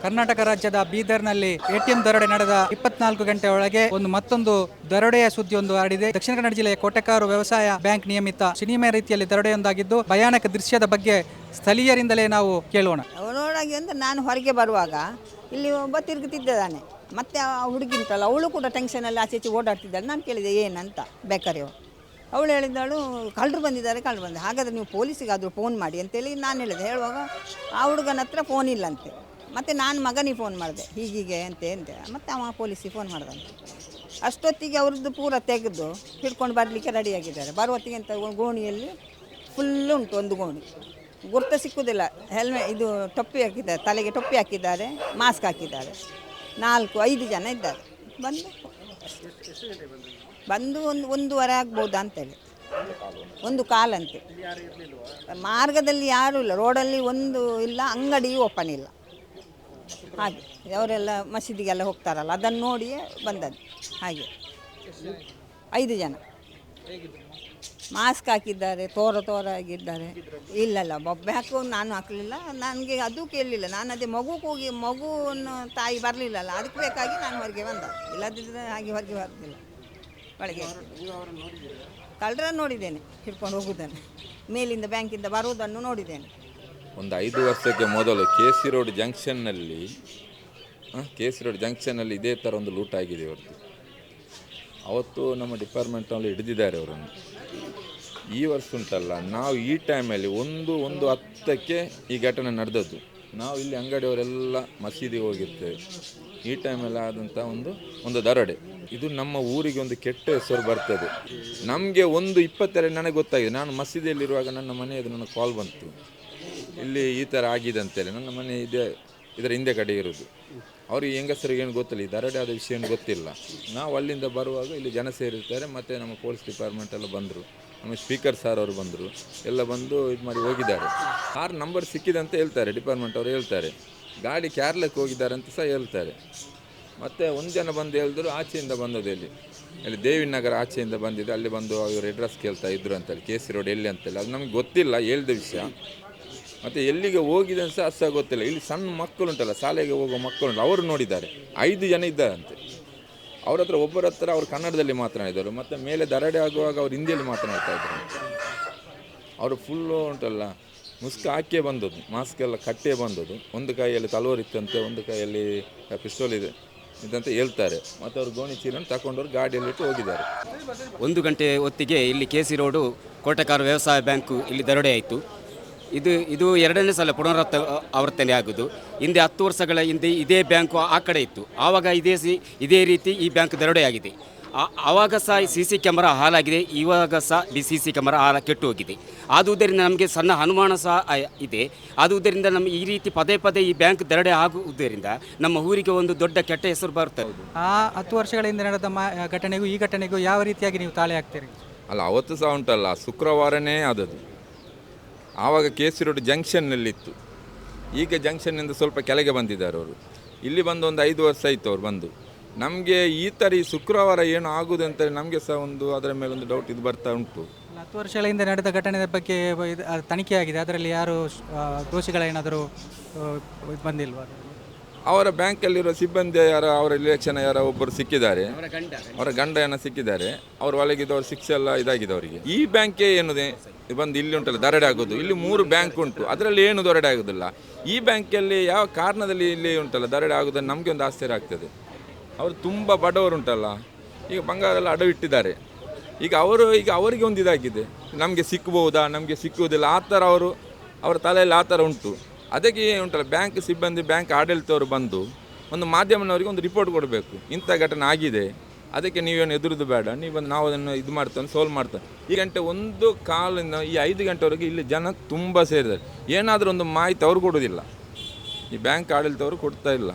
ಕರ್ನಾಟಕ ರಾಜ್ಯದ ಬೀದರ್ನಲ್ಲಿ ಎಟಿಎಂ ದರೋಡೆ ನಡೆದ 24 ಗಂಟೆ ಒಳಗೆ ಮತ್ತೊಂದು ದರೋಡೆಯ ಸುದ್ದಿಯೊಂದು ಹರಡಿದೆ. ದಕ್ಷಿಣ ಕನ್ನಡ ಜಿಲ್ಲೆಯ ಕೋಟೆಕಾರು ವ್ಯವಸಾಯ ಬ್ಯಾಂಕ್ ನಿಯಮಿತ ಸಿನಿಮಾ ರೀತಿಯಲ್ಲಿ ದರೋಡೆಯೊಂದಾಗಿದ್ದು ಭಯಾನಕ ದೃಶ್ಯದ ಬಗ್ಗೆ ಸ್ಥಳೀಯರಿಂದಲೇ ನಾವು ಕೇಳೋಣ. ಅವನೊಳಗೆ ಅಂದ್ರೆ ನಾನು ಹೊರಗೆ ಬರುವಾಗ ಇಲ್ಲಿ ಒಬ್ಬ ತಿರುಗುತ್ತಿದ್ದಾನೆ. ಮತ್ತೆ ಆ ಹುಡುಗಿಂತಲ್ಲ ಅವಳು ಕೂಡ ಟೆನ್ಷನಲ್ಲಿ ಆಚೆ ಈಚೆ ಓಡಾಡ್ತಿದ್ದಾಳೆ. ನಾನು ಕೇಳಿದೆ ಏನಂತ ಬೇಕಾರೆಯೋ. ಅವಳು ಹೇಳಿದಳು ಕಳ್ಳರು ಬಂದಿದ್ದಾರೆ. ಹಾಗಾದರೆ ನೀವು ಪೊಲೀಸಿಗಾದರೂ ಫೋನ್ ಮಾಡಿ ಅಂತೇಳಿ ನಾನು ಹೇಳಿದೆ. ಹೇಳುವಾಗ ಆ ಹುಡುಗನ ಹತ್ರ ಫೋನ್ ಇಲ್ಲಂತೆ. ಮತ್ತು ನಾನು ಮಗನಿಗೆ ಫೋನ್ ಮಾಡಿದೆ ಹೀಗೀಗೆ ಅಂತ ಮತ್ತು ಅವ ಪೊಲೀಸಿಗೆ ಫೋನ್ ಮಾಡ್ದಂತೆ. ಅಷ್ಟೊತ್ತಿಗೆ ಅವ್ರದ್ದು ಪೂರ ತೆಗೆದು ಹಿಡ್ಕೊಂಡು ಬರಲಿಕ್ಕೆ ರೆಡಿಯಾಗಿದ್ದಾರೆ. ಬರುವತ್ತಿಗೆ ಅಂತ ಗೋಣಿಯಲ್ಲಿ ಫುಲ್ಲು ಉಂಟು. ಒಂದು ಗೋಣಿ ಗುರ್ತ ಸಿಕ್ಕುವುದಿಲ್ಲ. ಇದು ಟೊಪ್ಪಿ ಹಾಕಿದ್ದಾರೆ, ತಲೆಗೆ ಟೊಪ್ಪಿ ಹಾಕಿದ್ದಾರೆ, ಮಾಸ್ಕ್ ಹಾಕಿದ್ದಾರೆ. 4-5 ಜನ ಇದ್ದಾರೆ. ಬಂದು ಒಂದೂವರೆ ಆಗ್ಬೋದು ಅಂತೇಳಿ. 1 ಕಾಲಂತೆ. ಮಾರ್ಗದಲ್ಲಿ ಯಾರೂ ಇಲ್ಲ, ರೋಡಲ್ಲಿ ಒಂದು ಇಲ್ಲ, ಅಂಗಡಿಯೂ ಓಪನ್ ಇಲ್ಲ. ಹಾಗೆ ಅವರೆಲ್ಲ ಮಸೀದಿಗೆಲ್ಲ ಹೋಗ್ತಾರಲ್ಲ, ಅದನ್ನು ನೋಡಿಯೇ ಬಂದದ್ದು. ಹಾಗೆ 5 ಜನ ಮಾಸ್ಕ್ ಹಾಕಿದ್ದಾರೆ, ತೋರ ಆಗಿದ್ದಾರೆ. ಇಲ್ಲ ಬೊಬ್ಬೆ ಹಾಕೋ ನಾನು ಹಾಕಲಿಲ್ಲ. ನನಗೆ ಅದು ಕೇಳಲಿಲ್ಲ. ನಾನು ಅದೇ ಮಗುವನ್ನು ತಾಯಿ ಬರಲಿಲ್ಲಲ್ಲ, ಅದಕ್ಕೆ ಬೇಕಾಗಿ ನಾನು ಹೊರಗೆ ಬಂದ. ಇಲ್ಲದಿದ್ದರೆ ಹಾಗೆ ಹೊರಗೆ ಬರ್ತಿಲ್ಲ. ಒಳಗೆ ಕಳ್ಳರನ್ನು ನೋಡಿದ್ದೇನೆ, ಹಿಡ್ಕೊಂಡು ಹೋಗುವುದನ್ನು, ಮೇಲಿಂದ ಬ್ಯಾಂಕಿಂದ ಬರುವುದನ್ನು ನೋಡಿದ್ದೇನೆ. ಒಂದು 5 ವರ್ಷಕ್ಕೆ ಮೊದಲು KC ರೋಡ್ ಜಂಕ್ಷನ್ನಲ್ಲಿ ಇದೇ ಥರ ಒಂದು ಲೂಟ್ ಆಗಿದೆ ಅವ್ರದ್ದು. ಅವತ್ತು ನಮ್ಮ ಡಿಪಾರ್ಟ್ಮೆಂಟ್ನಲ್ಲಿ ಹಿಡಿದಿದ್ದಾರೆ ಅವರನ್ನು. ಈ ವರ್ಷ ಉಂಟಲ್ಲ, ನಾವು ಈ ಟೈಮಲ್ಲಿ 1:10ಕ್ಕೆ ಈ ಘಟನೆ ನಡೆದದ್ದು. ನಾವು ಇಲ್ಲಿ ಅಂಗಡಿಯವರೆಲ್ಲ ಮಸೀದಿಗೆ ಹೋಗಿರ್ತೇವೆ. ಈ ಟೈಮಲ್ಲಿ ಆದಂಥ ಒಂದು ದರೋಡೆ. ಇದು ನಮ್ಮ ಊರಿಗೆ ಒಂದು ಕೆಟ್ಟ ಹೆಸರು ಬರ್ತದೆ. ನಮಗೆ 1:22 ನನಗೆ ಗೊತ್ತಾಗಿದೆ. ನಾನು ಮಸೀದಿಯಲ್ಲಿರುವಾಗ ನನ್ನ ಮನೆಯದು ನನಗೆ ಕಾಲ್ ಬಂತು, ಇಲ್ಲಿ ಈ ಥರ ಆಗಿದೆ ಅಂತೇಳಿ. ನನ್ನ ಮನೆ ಇದರ ಹಿಂದೆ ಕಡೆ ಇರೋದು. ಅವ್ರಿಗೆ ಹೆಂಗಸರಿಗೆ ಏನು ಗೊತ್ತಿಲ್ಲ, ಈ ದರೋಡೆ ಆದ ವಿಷಯ ಏನು ಗೊತ್ತಿಲ್ಲ. ನಾವು ಅಲ್ಲಿಂದ ಬರುವಾಗ ಇಲ್ಲಿ ಜನ ಸೇರಿರ್ತಾರೆ. ಮತ್ತು ನಮ್ಮ ಪೊಲೀಸ್ ಡಿಪಾರ್ಟ್ಮೆಂಟ್ ಎಲ್ಲ ಬಂದರು, ನಮ್ಮ ಸ್ಪೀಕರ್ ಸಾರ್ ಅವರು ಬಂದರು, ಎಲ್ಲ ಬಂದು ಇದು ಮಾಡಿ ಹೋಗಿದ್ದಾರೆ. ಕಾರ್ ನಂಬರ್ ಸಿಕ್ಕಿದೆ ಅಂತ ಹೇಳ್ತಾರೆ, ಡಿಪಾರ್ಟ್ಮೆಂಟ್ ಅವರು ಹೇಳ್ತಾರೆ. ಗಾಡಿ ಕ್ಯಾರ್ಲಕ್ಕೆ ಹೋಗಿದ್ದಾರೆ ಅಂತ ಸಹ ಹೇಳ್ತಾರೆ. ಮತ್ತು 1 ಜನ ಬಂದು ಹೇಳಿದ್ರು ಆಚೆಯಿಂದ ಬಂದದ್ದು, ಇಲ್ಲಿ ದೇವಿನಗರ ಆಚೆಯಿಂದ ಬಂದಿದೆ, ಅಲ್ಲಿ ಬಂದು ಅವರು ಅಡ್ರೆಸ್ ಕೇಳ್ತಾ ಇದ್ರು ಅಂತೇಳಿ, KC ರೋಡ್ ಎಲ್ಲಿ ಅಂತೇಳಿ. ಅದು ನಮಗೆ ಗೊತ್ತಿಲ್ಲ ಹೇಳಿದ ವಿಷಯ. ಮತ್ತು ಎಲ್ಲಿಗೆ ಹೋಗಿದೆ ಅಂತ ಸಹ ಗೊತ್ತಿಲ್ಲ. ಇಲ್ಲಿ ಸಣ್ಣ ಮಕ್ಕಳು ಉಂಟಲ್ಲ, ಶಾಲೆಗೆ ಹೋಗೋ ಮಕ್ಕಳು ಅವರು ನೋಡಿದ್ದಾರೆ. 5 ಜನ ಇದ್ದಾರಂತೆ. ಅವ್ರ ಹತ್ರ ಒಬ್ಬರ ಹತ್ರ ಅವ್ರು ಕನ್ನಡದಲ್ಲಿ ಮಾತನಾಡಿದರು, ಮತ್ತು ಮೇಲೆ ದರೋಡೆ ಆಗುವಾಗ ಅವ್ರು ಹಿಂದಿಯಲ್ಲಿ ಮಾತನಾಡ್ತಾ ಇದ್ರು. ಅವರು ಫುಲ್ಲು ಉಂಟಲ್ಲ ಮುಸ್ಕ್ ಹಾಕೇ ಬಂದದ್ದು, ಮಾಸ್ಕ್ ಎಲ್ಲ ಕಟ್ಟೇ ಬಂದದ್ದು. ಒಂದು ಕೈಯಲ್ಲಿ ತಲವಾರು ಇತ್ತಂತೆ, ಒಂದು ಕೈಯಲ್ಲಿ ಪಿಸ್ತೂಲ್ ಇದಂತ ಹೇಳ್ತಾರೆ. ಮತ್ತು ಅವರು ಗೋಣಿ ಚೀಲನ್ನು ತಗೊಂಡವ್ರು ಗಾಡಿಯಲ್ಲಿಟ್ಟು ಹೋಗಿದ್ದಾರೆ. 1 ಗಂಟೆ ಹೊತ್ತಿಗೆ ಇಲ್ಲಿ KC ರೋಡು ಕೋಟೆಕಾರು ವ್ಯವಸಾಯ ಬ್ಯಾಂಕು ಇಲ್ಲಿ ದರೋಡೆ ಆಯಿತು. ಇದು 2ನೇ ಸಲ ಆವರ್ತನೆ ಆಗೋದು. ಹಿಂದೆ 10 ವರ್ಷಗಳ ಹಿಂದೆ ಇದೇ ಬ್ಯಾಂಕು ಆ ಕಡೆ ಇತ್ತು. ಆವಾಗ ಇದೇ ರೀತಿ ಈ ಬ್ಯಾಂಕ್ ದರೋಡೆ ಆಗಿದೆ. ಆವಾಗ ಸಹ CC ಕ್ಯಾಮರಾ ಹಾಳಾಗಿದೆ, ಇವಾಗ ಸಹ CC ಕ್ಯಾಮರಾ ಕೆಟ್ಟು ಹೋಗಿದೆ. ಆದುದರಿಂದ ನಮಗೆ ಸಣ್ಣ ಅನುಮಾನ ಸಹ ಇದೆ. ಆದುದರಿಂದ ನಮ್ಮ ಈ ರೀತಿ ಪದೇ ಈ ಬ್ಯಾಂಕ್ ದರೋಡೆ ಆಗುವುದರಿಂದ ನಮ್ಮ ಊರಿಗೆ ಒಂದು ದೊಡ್ಡ ಕೆಟ್ಟ ಹೆಸರು ಬರ್ತದೆ. ಆ 10 ವರ್ಷಗಳ ಹಿಂದೆ ನಡೆದ ಘಟನೆಗೂ ಈ ಘಟನೆಗೂ ಯಾವ ರೀತಿಯಾಗಿ ನೀವು ತಾಳೆ ಹಾಕ್ತೀರಿ? ಅಲ್ಲ, ಅವತ್ತು ಸಹ ಉಂಟಲ್ಲ, ಶುಕ್ರವಾರನೇ ಆದದ್ದು. ಆವಾಗ KC ರೋಡ್ ಜಂಕ್ಷನ್ನಲ್ಲಿತ್ತು. ಈಗ ಜಂಕ್ಷನ್ನಿಂದ ಸ್ವಲ್ಪ ಕೆಳಗೆ ಬಂದಿದ್ದಾರೆ ಅವರು. ಇಲ್ಲಿ ಬಂದು ಒಂದು 5 ವರ್ಷ ಆಯಿತು ಅವ್ರು ಬಂದು. ನಮಗೆ ಈ ಶುಕ್ರವಾರ ಏನು ಆಗುವುದು ಅಂತೇಳಿ ನಮಗೆ ಸಹ ಅದರ ಮೇಲೆ ಒಂದು ಡೌಟ್ ಇದು ಬರ್ತಾ ಉಂಟು. 10 ವರ್ಷಗಳ ಹಿಂದೆ ನಡೆದ ಘಟನೆ ಬಗ್ಗೆ ತನಿಖೆ ಆಗಿದೆ, ಅದರಲ್ಲಿ ಯಾರು ದೋಷಿಗಳೇನಾದರೂ ಬಂದಿಲ್ವಾ? ಅವರ ಬ್ಯಾಂಕಲ್ಲಿರುವ ಸಿಬ್ಬಂದಿ ಅವರ ರಿಲೇಷನ್ ಒಬ್ಬರು ಸಿಕ್ಕಿದ್ದಾರೆ, ಅವರ ಗಂಡ ಸಿಕ್ಕಿದ್ದಾರೆ. ಅವ್ರ ಒಳಗಿದ್ದವ್ರ ಶಿಕ್ಷೆ ಎಲ್ಲ ಇದಾಗಿದೆ ಅವರಿಗೆ. ಈ ಬ್ಯಾಂಕೇ ಏನಿದೆ ಬಂದು ಇಲ್ಲಿ ಉಂಟಲ್ಲ ದರೋಡೆ ಆಗೋದು. ಇಲ್ಲಿ 3 ಬ್ಯಾಂಕ್ ಉಂಟು, ಅದರಲ್ಲಿ ಏನು ದರೋಡೆ ಆಗೋದಿಲ್ಲ. ಈ ಬ್ಯಾಂಕಲ್ಲಿ ಯಾವ ಕಾರಣದಲ್ಲಿ ಇಲ್ಲಿ ಉಂಟಲ್ಲ ದರೋಡೆ ಆಗೋದನ್ನು ನಮಗೆ ಒಂದು ಆಶ್ಚರ್ಯ ಆಗ್ತದೆ. ಅವರು ತುಂಬ ಬಡವರು ಉಂಟಲ್ಲ, ಈಗ ಬಂಗಾರ ಎಲ್ಲ ಅಡವಿಟ್ಟಿದ್ದಾರೆ. ಈಗ ಅವರಿಗೆ ಒಂದು ಇದಾಗಿದೆ, ನಮಗೆ ಸಿಕ್ಕಬಹುದಾ, ನಮಗೆ ಸಿಕ್ಕುವುದಿಲ್ಲ, ಆ ಥರ ಅವರ ತಲೆಯಲ್ಲಿ ಆ ಥರ ಉಂಟು. ಅದಕ್ಕೆ ಉಂಟಲ್ಲ ಬ್ಯಾಂಕ್ ಸಿಬ್ಬಂದಿ, ಬ್ಯಾಂಕ್ ಆಡಳಿತವರು ಬಂದು ಒಂದು ಮಾಧ್ಯಮನವರಿಗೆ ಒಂದು ರಿಪೋರ್ಟ್ ಕೊಡಬೇಕು, ಇಂಥ ಘಟನೆ ಆಗಿದೆ, ಅದಕ್ಕೆ ನೀವೇನು ಎದುರುದು ಬೇಡ, ನೀವು ಬಂದು ನಾವು ಅದನ್ನು ಇದು ಮಾಡ್ತಾನೆ ಸೋಲ್ವ್ ಮಾಡ್ತಾನೆ. ಈ ಗಂಟೆ 1:15 ಈ 5 ಗಂಟೆವರೆಗೆ ಇಲ್ಲಿ ಜನ ತುಂಬ ಸೇರಿದ್ದಾರೆ. ಏನಾದರೂ ಒಂದು ಮಾಹಿತಿ ಅವ್ರು ಕೊಡೋದಿಲ್ಲ, ಈ ಬ್ಯಾಂಕ್ ಆಡಳಿತವರು ಕೊಡ್ತಾ ಇಲ್ಲ.